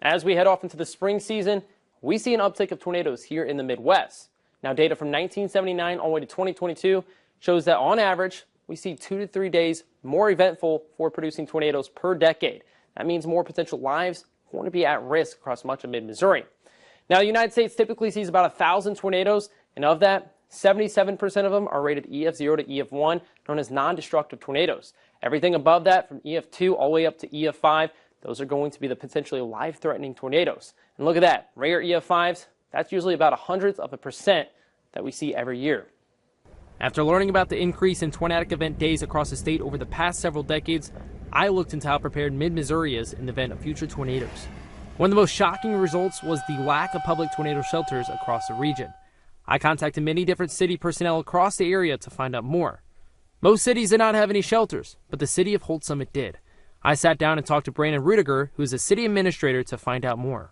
As we head off into the spring season, we see an uptick of tornadoes here in the Midwest. Now, data from 1979 all the way to 2022 shows that on average, we see 2 to 3 days more eventful for producing tornadoes per decade. That means more potential lives going to be at risk across much of mid-Missouri. Now, the United States typically sees about 1,000 tornadoes, and of that, 77% of them are rated EF0 to EF1, known as non-destructive tornadoes. Everything above that, from EF2 all the way up to EF5, those are going to be the potentially life-threatening tornadoes. And look at that, rare EF5s, that's usually about 1/100% that we see every year. After learning about the increase in tornadic event days across the state over the past several decades, I looked into how prepared mid-Missouri is in the event of future tornadoes. One of the most shocking results was the lack of public tornado shelters across the region. I contacted many different city personnel across the area to find out more. Most cities did not have any shelters, but the city of Holts Summit did. I sat down and talked to Brandon Rudiger, who is a city administrator, to find out more.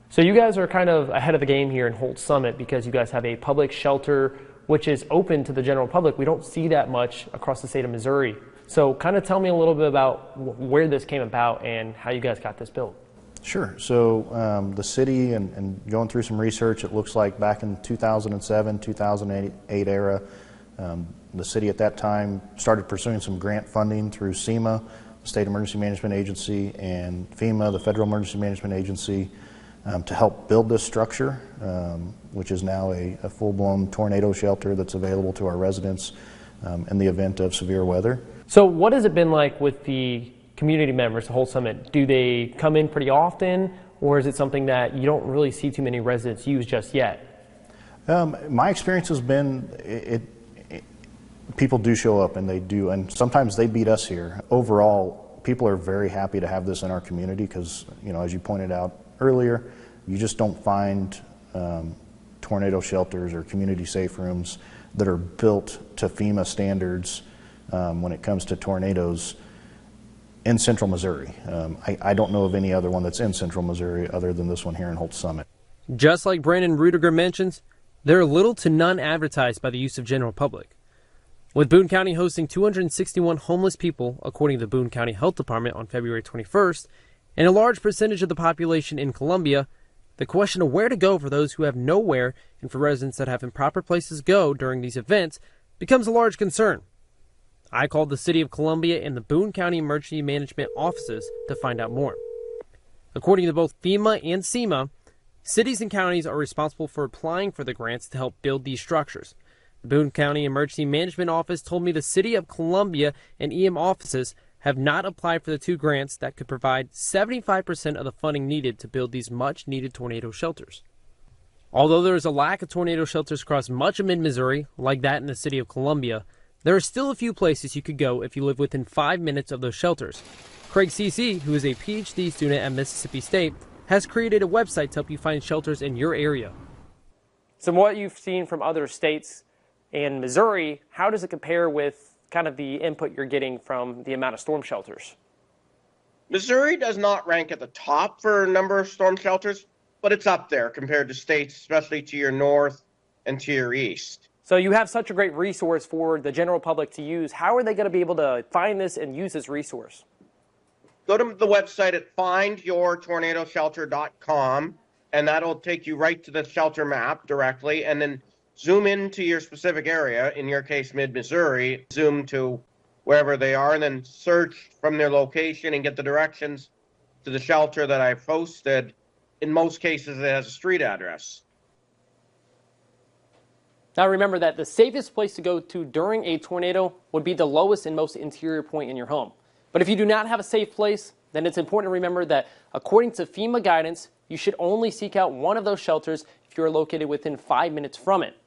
So you guys are kind of ahead of the game here in Holts Summit because you guys have a public shelter which is open to the general public. We don't see that much across the state of Missouri. So kind of tell me a little bit about where this came about and how you guys got this built. Sure. So the city, and going through some research, it looks like back in 2007, 2008 era, the city at that time started pursuing some grant funding through SEMA, the State Emergency Management Agency, and FEMA, the Federal Emergency Management Agency, to help build this structure, which is now a full-blown tornado shelter that's available to our residents in the event of severe weather. So what has it been like with the community members, the Holts Summit? Do they come in pretty often, or is it something that you don't really see too many residents use just yet? My experience has been people do show up, and they do, and sometimes they beat us here. Overall, people are very happy to have this in our community because, you know, as you pointed out earlier, you just don't find tornado shelters or community safe rooms that are built to FEMA standards when it comes to tornadoes in central Missouri. I don't know of any other one that's in central Missouri other than this one here in Holts Summit. Just like Brandon Rudiger mentions, they're little to none advertised by the use of general public. With Boone County hosting 261 homeless people, according to the Boone County Health Department on February 21st, and a large percentage of the population in Columbia, the question of where to go for those who have nowhere and for residents that have improper places to go during these events becomes a large concern. I called the City of Columbia and the Boone County Emergency Management offices to find out more. According to both FEMA and SEMA, cities and counties are responsible for applying for the grants to help build these structures. The Boone County Emergency Management Office told me the City of Columbia and EM offices have not applied for the 2 grants that could provide 75% of the funding needed to build these much-needed tornado shelters. Although there is a lack of tornado shelters across much of mid-Missouri, like that in the City of Columbia, there are still a few places you could go if you live within 5 minutes of those shelters. Craig Cece, who is a PhD student at Mississippi State, has created a website to help you find shelters in your area. So what you've seen from other states and Missouri, how does it compare with kind of the input you're getting from the amount of storm shelters? Missouri does not rank at the top for a number of storm shelters, but it's up there compared to states, especially to your north and to your east. So you have such a great resource for the general public to use. How are they going to be able to find this and use this resource? Go to the website at findyourtornadoshelter.com, and that'll take you right to the shelter map directly, and then zoom into your specific area, in your case, mid-Missouri, zoom to wherever they are, and then search from their location and get the directions to the shelter that I've posted. In most cases, it has a street address. Now remember that the safest place to go to during a tornado would be the lowest and most interior point in your home. But if you do not have a safe place, then it's important to remember that according to FEMA guidance, you should only seek out one of those shelters if you are located within 5 minutes from it.